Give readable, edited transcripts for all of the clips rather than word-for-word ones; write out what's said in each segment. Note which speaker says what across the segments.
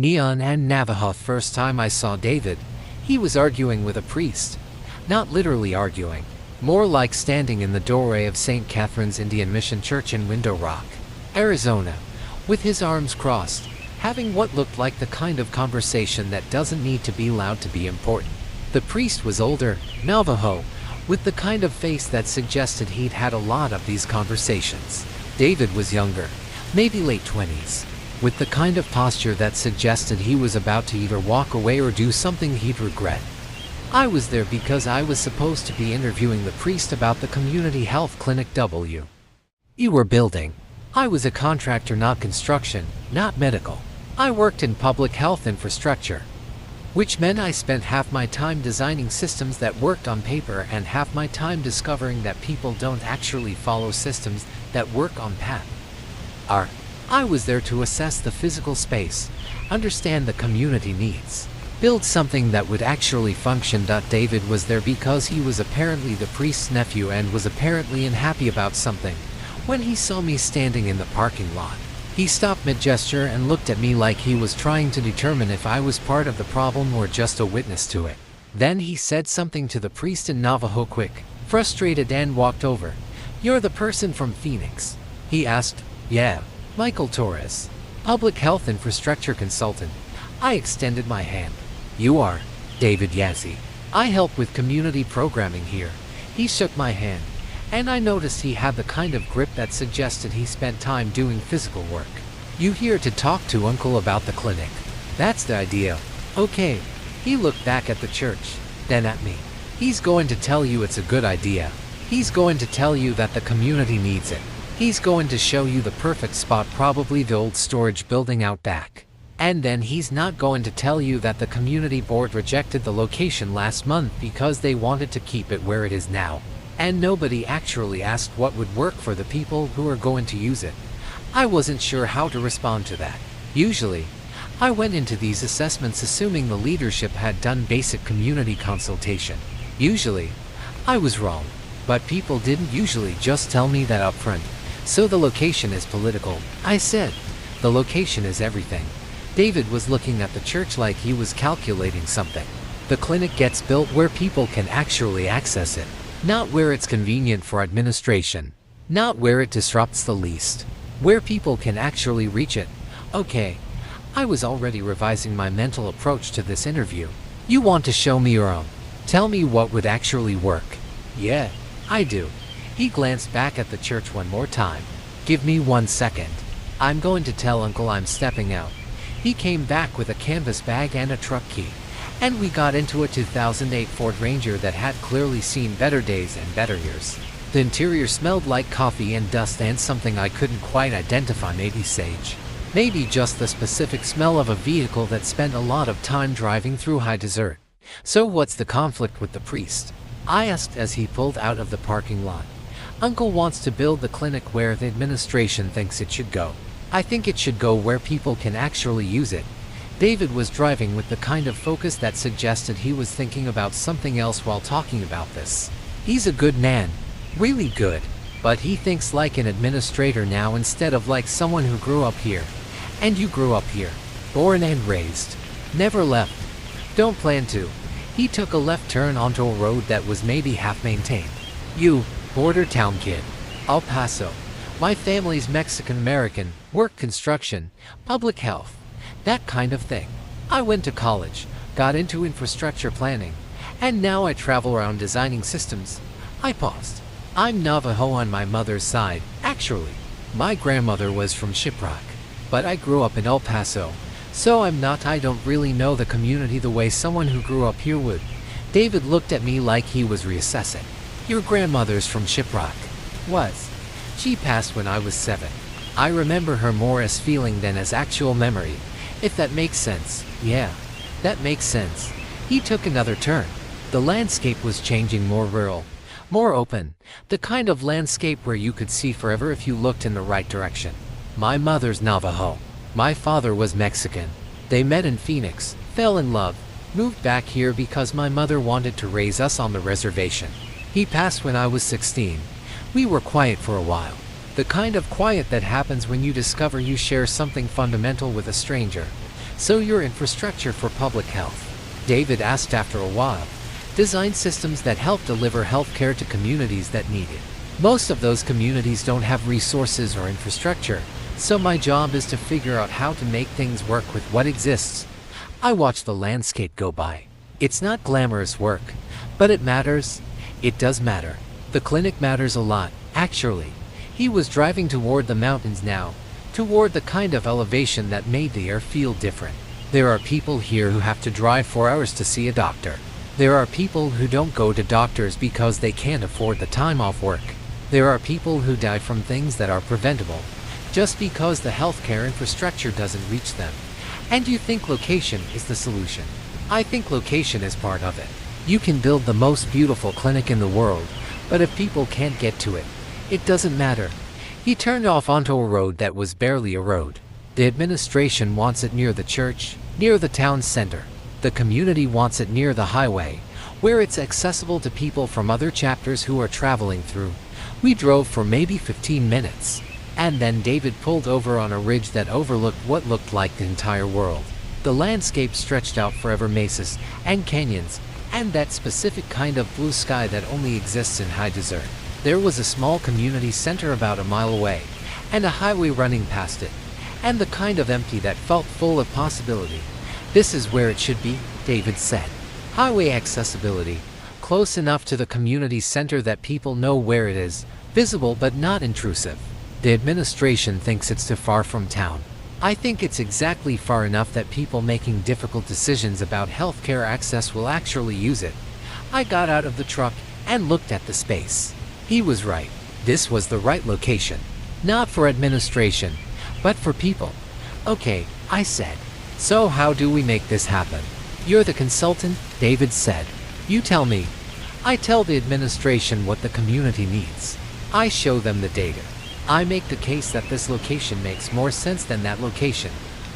Speaker 1: Neon and Navajo. First time I saw David, he was arguing with a priest. Not literally arguing, more like standing in the doorway of St. Catherine's Indian Mission Church in Window Rock, Arizona, with his arms crossed, having what looked like the kind of conversation that doesn't need to be loud to be important. The priest was older, Navajo, with the kind of face that suggested he'd had a lot of these conversations. David was younger, maybe late 20s, with the kind of posture that suggested he was about to either walk away or do something he'd regret. I was there because I was supposed to be interviewing the priest about the community health clinic you were building. I was a contractor, not construction, not medical. I worked in public health infrastructure, which meant I spent half my time designing systems that worked on paper and half my time discovering that people don't actually follow systems that work on paper. I was there to assess the physical space, understand the community needs, build something that would actually function. David was there because he was apparently the priest's nephew and was apparently unhappy about something. When he saw me standing in the parking lot, he stopped mid-gesture and looked at me like he was trying to determine if I was part of the problem or just a witness to it. Then he said something to the priest in Navajo quick, frustrated, and walked over. "You're the person from Phoenix?" he asked. "Yeah, Michael Torres, public health infrastructure consultant." I extended my hand. "You are David Yazzie. I help with community programming here." He shook my hand, and I noticed he had the kind of grip that suggested he spent time doing physical work. "You here to talk to Uncle about the clinic? That's the idea. Okay." He looked back at the church, then at me. "He's going to tell you it's a good idea. He's going to tell you that the community needs it. He's going to show you the perfect spot, probably the old storage building out back. And then he's not going to tell you that the community board rejected the location last month because they wanted to keep it where it is now. And nobody actually asked what would work for the people who are going to use it." I wasn't sure how to respond to that. Usually, I went into these assessments assuming the leadership had done basic community consultation. Usually, I was wrong, but people didn't usually just tell me that up front. "So the location is political," I said. "The location is everything." David was looking at the church like he was calculating something. "The clinic gets built where people can actually access it, not where it's convenient for administration, not where it disrupts the least, where people can actually reach it." Okay, I was already revising my mental approach to this interview. "You want to show me your own? Tell me what would actually work." "Yeah, I do." He glanced back at the church one more time. "Give me 1 second. I'm going to tell Uncle I'm stepping out." He came back with a canvas bag and a truck key, and we got into a 2008 Ford Ranger that had clearly seen better days and better years. The interior smelled like coffee and dust and something I couldn't quite identify, maybe sage. Maybe just the specific smell of a vehicle that spent a lot of time driving through high desert. "So what's the conflict with the priest?" I asked as he pulled out of the parking lot. "Uncle wants to build the clinic where the administration thinks it should go. I think it should go where people can actually use it." David was driving with the kind of focus that suggested he was thinking about something else while talking about this. "He's a good man, really good, but he thinks like an administrator now instead of like someone who grew up here. And you grew up here, born and raised, never left. Don't plan to." He took a left turn onto a road that was maybe half maintained. "You, border town kid, El Paso. My family's Mexican-American, work construction, public health, that kind of thing. I went to college, got into infrastructure planning, and now I travel around designing systems." I paused. "I'm Navajo on my mother's side, actually. My grandmother was from Shiprock, but I grew up in El Paso, so I don't really know the community the way someone who grew up here would." David looked at me like he was reassessing. "Your grandmother's from Shiprock?" "Was. She passed when I was 7. I remember her more as feeling than as actual memory, if that makes sense." "Yeah, that makes sense." He took another turn. The landscape was changing, more rural, more open, the kind of landscape where you could see forever if you looked in the right direction. "My mother's Navajo. My father was Mexican. They met in Phoenix, fell in love, moved back here because my mother wanted to raise us on the reservation. He passed when I was 16. We were quiet for a while. The kind of quiet that happens when you discover you share something fundamental with a stranger. So your infrastructure for public health? David asked after a while. Design systems that help deliver healthcare to communities that need it. Most of those communities don't have resources or infrastructure, so my job is to figure out how to make things work with what exists. I watch the landscape go by. It's not glamorous work, but it matters. It does matter. The clinic matters a lot, actually. He was driving toward the mountains now, toward the kind of elevation that made the air feel different. There are people here who have to drive 4 hours to see a doctor. There are people who don't go to doctors because they can't afford the time off work. There are people who die from things that are preventable, just because the healthcare infrastructure doesn't reach them. And you think location is the solution? I think location is part of it. You can build the most beautiful clinic in the world, but if people can't get to it, it doesn't matter. He turned off onto a road that was barely a road. The administration wants it near the church, near the town center. The community wants it near the highway, where it's accessible to people from other chapters who are traveling through. We drove for maybe 15 minutes. And then David pulled over on a ridge that overlooked what looked like the entire world. The landscape stretched out forever, mesas and canyons, and that specific kind of blue sky that only exists in high desert. There was a small community center about a mile away, and a highway running past it, and the kind of empty that felt full of possibility. This is where it should be, David said. Highway accessibility, close enough to the community center that people know where it is, visible but not intrusive. The administration thinks it's too far from town. I think it's exactly far enough that people making difficult decisions about healthcare access will actually use it. I got out of the truck and looked at the space. He was right. This was the right location. Not for administration, but for people. Okay, I said. So how do we make this happen? You're the consultant, David said. You tell me. I tell the administration what the community needs. I show them the data. I make the case that this location makes more sense than that location.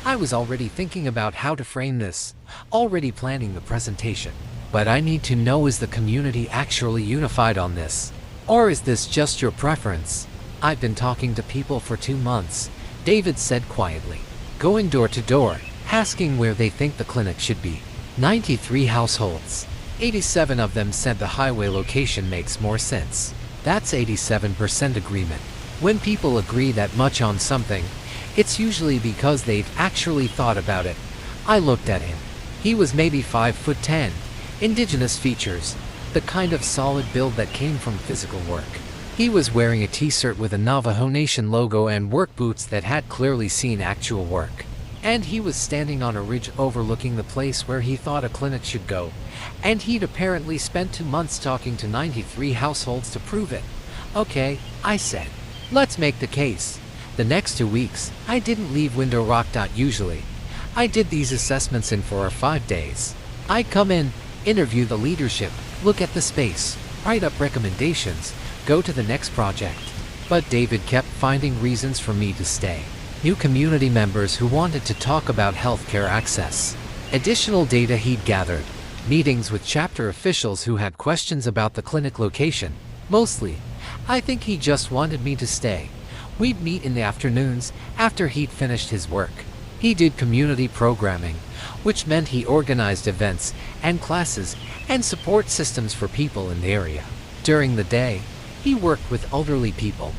Speaker 1: I was already thinking about how to frame this, already planning the presentation. But I need to know, is the community actually unified on this? Or is this just your preference? I've been talking to people for 2 months, David said quietly. Going door to door, asking where they think the clinic should be. 93 households. 87 of them said the highway location makes more sense. That's 87% agreement. When people agree that much on something, it's usually because they've actually thought about it. I looked at him. He was maybe 5'10", indigenous features, the kind of solid build that came from physical work. He was wearing a t-shirt with a Navajo Nation logo and work boots that had clearly seen actual work. And he was standing on a ridge overlooking the place where he thought a clinic should go. And he'd apparently spent 2 months talking to 93 households to prove it. Okay, I said. Let's make the case. The next 2 weeks, I didn't leave Window Rock. Usually, I did these assessments in 4 or 5 days. I'd come in, interview the leadership, look at the space, write up recommendations, go to the next project. But David kept finding reasons for me to stay. New community members who wanted to talk about healthcare access. Additional data he'd gathered. Meetings with chapter officials who had questions about the clinic location. Mostly, I think he just wanted me to stay. We'd meet in the afternoons after he'd finished his work. He did community programming, which meant he organized events and classes and support systems for people in the area. During the day, he worked with elderly people,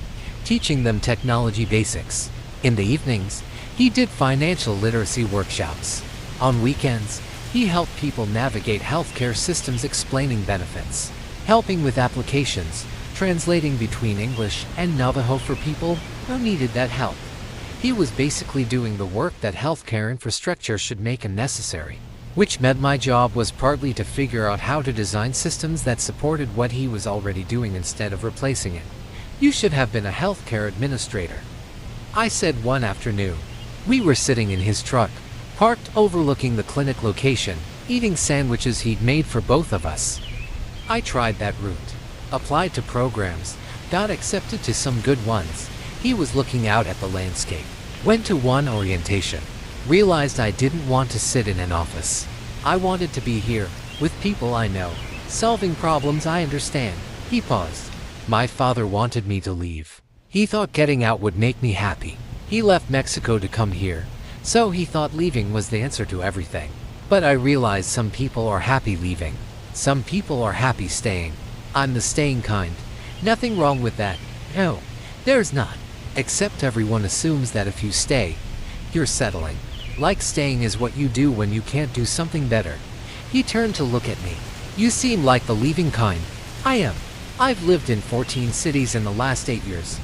Speaker 1: teaching them technology basics. In the evenings, he did financial literacy workshops. On weekends, he helped people navigate healthcare systems, explaining benefits, helping with applications, translating between English and Navajo for people who needed that help. He was basically doing the work that healthcare infrastructure should make necessary, which meant my job was partly to figure out how to design systems that supported what he was already doing instead of replacing it. You should have been a healthcare administrator, I said one afternoon. We were sitting in his truck, parked overlooking the clinic location, eating sandwiches he'd made for both of us. I tried that route. Applied to programs, got accepted to some good ones. He was looking out at the landscape. Went to one orientation. Realized I didn't want to sit in an office. I wanted to be here, with people I know, solving problems I understand. He paused. My father wanted me to leave. He thought getting out would make me happy. He left Mexico to come here, So he thought leaving was the answer to everything. But I realized some people are happy leaving. Some people are happy staying. I'm the staying kind. Nothing wrong with that. No, there's not. Except everyone assumes that if you stay, you're settling. Like staying is what you do when you can't do something better. He turned to look at me. You seem like the leaving kind. I am. I've lived in 14 cities in the last 8 years.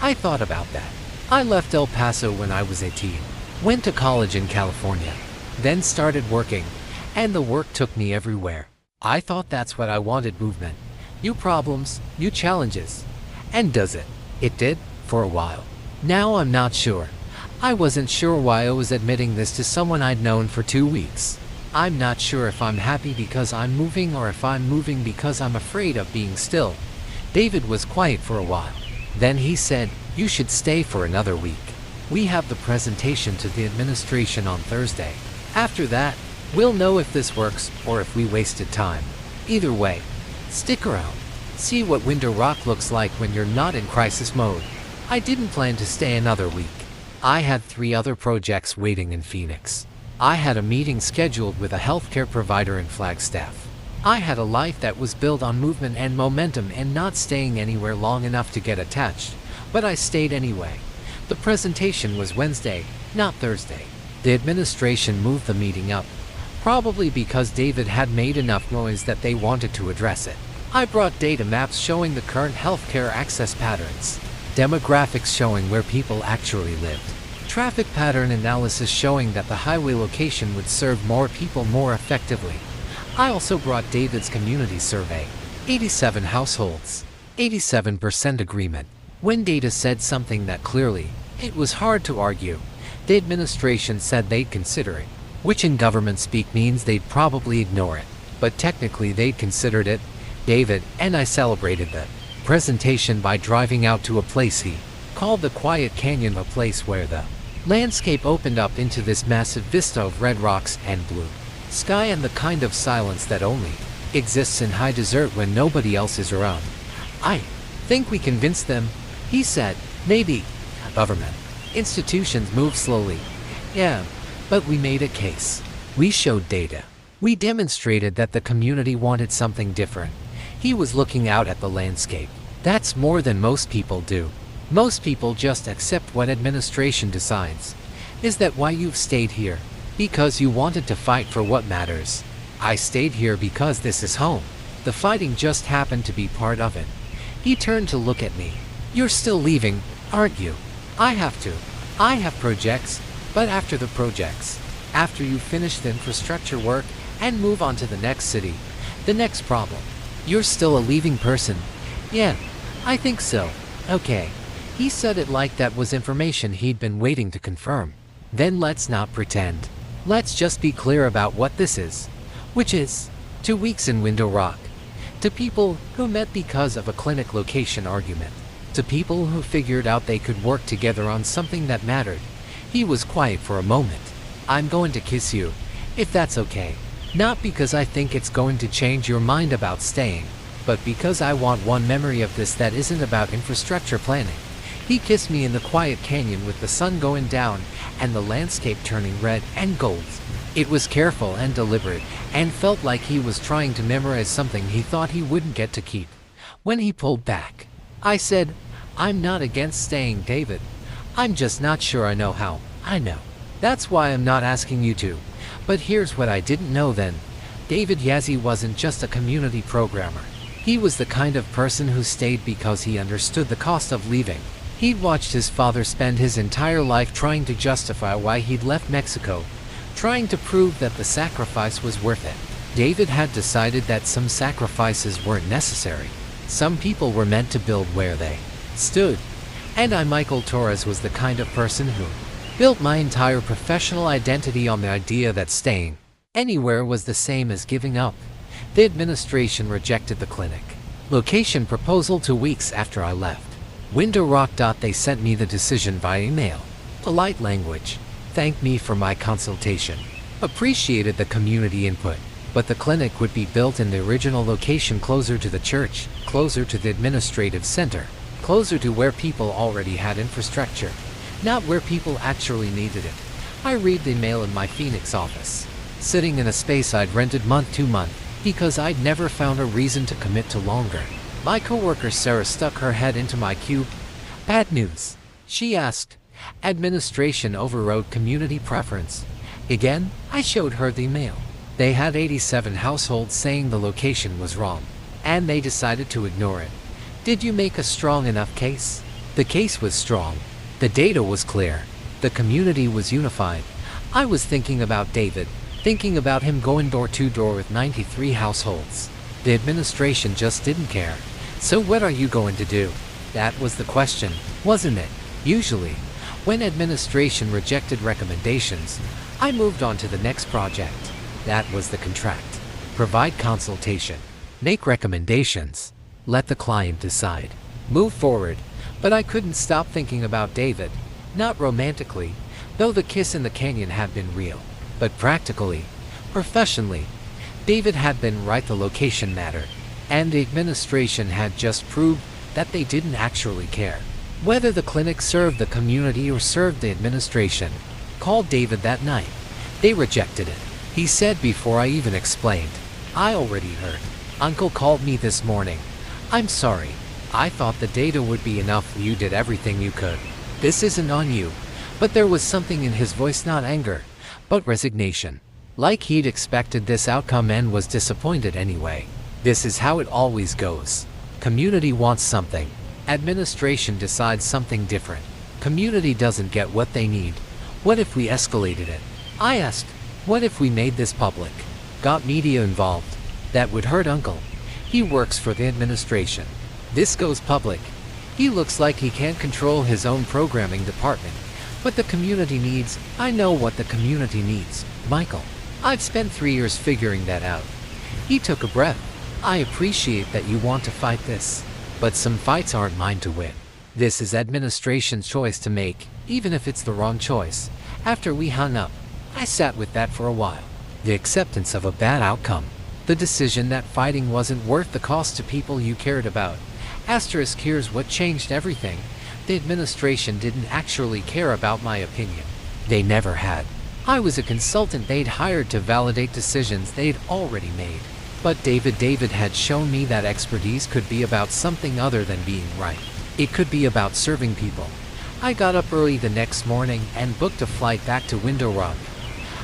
Speaker 1: I thought about that. I left El Paso when I was 18. Went to college in California. Then started working. And the work took me everywhere. I thought that's what I wanted, movement. New problems, new challenges. And does it? It did, for a while. Now I'm not sure. I wasn't sure why I was admitting this to someone I'd known for 2 weeks. I'm not sure if I'm happy because I'm moving or if I'm moving because I'm afraid of being still. David was quiet for a while. Then he said, "You should stay for another week. We have the presentation to the administration on Thursday. After that, we'll know if this works or if we wasted time. Either way, stick around. See what Window Rock looks like when you're not in crisis mode." I didn't plan to stay another week. I had 3 other projects waiting in Phoenix. I had a meeting scheduled with a healthcare provider in Flagstaff. I had a life that was built on movement and momentum and not staying anywhere long enough to get attached, but I stayed anyway. The presentation was Wednesday, not Thursday. The administration moved the meeting up, probably because David had made enough noise that they wanted to address it. I brought data maps showing the current healthcare access patterns, demographics showing where people actually lived, traffic pattern analysis showing that the highway location would serve more people more effectively. I also brought David's community survey. 87 households, 87% agreement. When data said something that clearly, it was hard to argue. The administration said they'd consider it, which in government speak means they'd probably ignore it. But technically they'd considered it. David and I celebrated the presentation by driving out to a place he called the Quiet Canyon, a place where the landscape opened up into this massive vista of red rocks and blue sky and the kind of silence that only exists in high desert when nobody else is around. "I think we convinced them," he said. "Maybe. Government institutions move slowly. Yeah, but we made a case. We showed data. We demonstrated that the community wanted something different." He was looking out at the landscape. "That's more than most people do. Most people just accept what administration decides. Is that why you've stayed here? Because you wanted to fight for what matters. I stayed here because this is home. The fighting just happened to be part of it." He turned to look at me. "You're still leaving, aren't you?" "I have to. I have projects, but after the projects, after you finish the infrastructure work and move on to the next city, the next problem." "You're still a leaving person?" "Yeah, I think so." "Okay." He said it like that was information he'd been waiting to confirm. "Then let's not pretend. Let's just be clear about what this is." Which is 2 weeks in Window Rock. To people who met because of a clinic location argument. To people who figured out they could work together on something that mattered. He was quiet for a moment. "I'm going to kiss you, if that's okay. Not because I think it's going to change your mind about staying, but because I want one memory of this that isn't about infrastructure planning." He kissed me in the quiet canyon with the sun going down and the landscape turning red and gold. It was careful and deliberate, and felt like he was trying to memorize something he thought he wouldn't get to keep. When he pulled back, I said, "I'm not against staying, David. I'm just not sure I know how." "I know. That's why I'm not asking you to. But here's what I didn't know then. David Yazzie wasn't just a community programmer. He was the kind of person who stayed because he understood the cost of leaving. He'd watched his father spend his entire life trying to justify why he'd left Mexico, trying to prove that the sacrifice was worth it. David had decided that some sacrifices weren't necessary. Some people were meant to build where they stood. And Michael Torres was the kind of person who built my entire professional identity on the idea that staying anywhere was the same as giving up. The administration rejected the clinic location proposal 2 weeks after I left. Window Rock. They sent me the decision via email. Polite language. Thanked me for my consultation. Appreciated the community input. But the clinic would be built in the original location, closer to the church, closer to the administrative center, closer to where people already had infrastructure, not where people actually needed it. I read the mail in my Phoenix office, sitting in a space I'd rented month to month, because I'd never found a reason to commit to longer. My coworker Sarah stuck her head into my cube. Bad news, she asked. Administration overrode community preference. Again, I showed her the mail. They had 87 households saying the location was wrong, and they decided to ignore it. Did you make a strong enough case? The case was strong. The data was clear. The community was unified. I was thinking about David, thinking about him going door to door with 93 households. The administration just didn't care. So what are you going to do? That was the question, wasn't it? Usually, when administration rejected recommendations, I moved on to the next project. That was the contract. Provide consultation. Make recommendations. Let the client decide. Move forward. But I couldn't stop thinking about David. Not romantically, though the kiss in the canyon had been real. But practically, professionally, David had been right. The location mattered. And the administration had just proved that they didn't actually care whether the clinic served the community or served the administration. Called David that night. They rejected it. He said before I even explained. I already heard. Uncle called me this morning. I'm sorry. I thought the data would be enough. You did everything you could. This isn't on you. But there was something in his voice, not anger, but resignation. Like he'd expected this outcome and was disappointed anyway. This is how it always goes. Community wants something. Administration decides something different. Community doesn't get what they need. What if we escalated it? I asked. What if we made this public? Got media involved? That would hurt Uncle. He works for the administration. This goes public. He looks like he can't control his own programming department. But the community needs, I know what the community needs, Michael. I've spent 3 years figuring that out. He took a breath. I appreciate that you want to fight this. But some fights aren't mine to win. This is administration's choice to make, even if it's the wrong choice. After we hung up, I sat with that for a while. The acceptance of a bad outcome. The decision that fighting wasn't worth the cost to people you cared about. Asterisk, here's what changed everything. The administration didn't actually care about my opinion. They never had. I was a consultant they'd hired to validate decisions they'd already made. But David had shown me that expertise could be about something other than being right. It could be about serving people. I got up early the next morning and booked a flight back to Window Rock.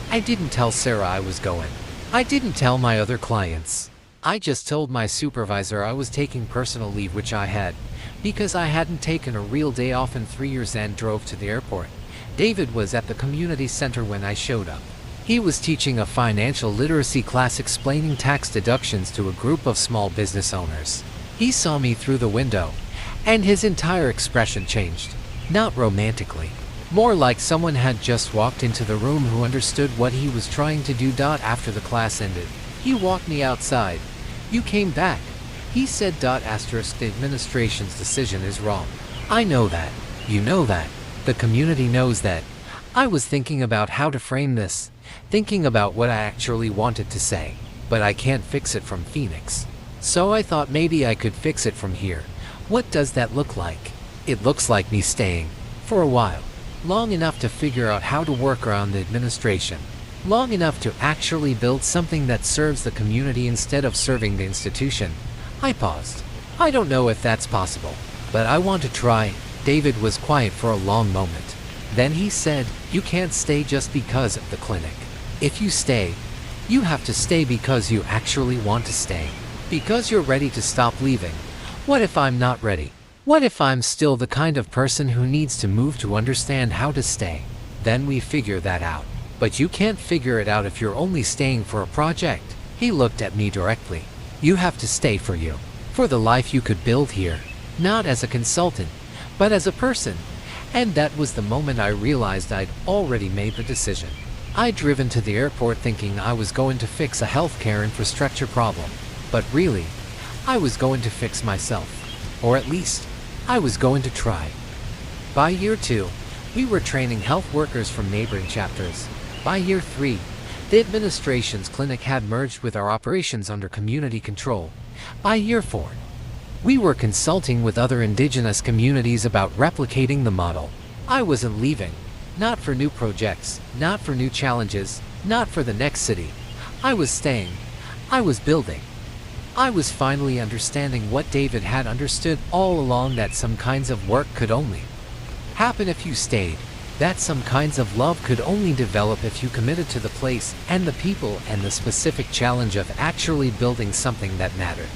Speaker 1: I didn't tell Sarah I was going. I didn't tell my other clients. I just told my supervisor I was taking personal leave, which I had, because I hadn't taken a real day off in 3 years, and drove to the airport. David was at the community center when I showed up. He was teaching a financial literacy class explaining tax deductions to a group of small business owners. He saw me through the window, and his entire expression changed. Not romantically. More like someone had just walked into the room who understood what he was trying to do. After the class ended, he walked me outside. You came back. He said. Asterisk, the administration's decision is wrong. I know that. You know that. The community knows that. I was thinking about how to frame this, thinking about what I actually wanted to say, but I can't fix it from Phoenix. So I thought maybe I could fix it from here. What does that look like? It looks like me staying, for a while, long enough to figure out how to work around the administration, long enough to actually build something that serves the community instead of serving the institution. I paused. I don't know if that's possible, but I want to try. David was quiet for a long moment. Then he said, you can't stay just because of the clinic. If you stay, you have to stay because you actually want to stay. Because you're ready to stop leaving. What if I'm not ready? What if I'm still the kind of person who needs to move to understand how to stay? Then we figure that out. But you can't figure it out if you're only staying for a project. He looked at me directly. You have to stay for you. For the life you could build here. Not as a consultant, but as a person. And that was the moment I realized I'd already made the decision. I'd driven to the airport thinking I was going to fix a healthcare infrastructure problem. But really, I was going to fix myself. Or at least, I was going to try. By year 2, we were training health workers from neighboring chapters. By year 3, the administration's clinic had merged with our operations under community control. By year 4, we were consulting with other indigenous communities about replicating the model. I wasn't leaving. Not for new projects, not for new challenges, not for the next city. I was staying. I was building. I was finally understanding what David had understood all along, that some kinds of work could only happen if you stayed, that some kinds of love could only develop if you committed to the place and the people and the specific challenge of actually building something that mattered.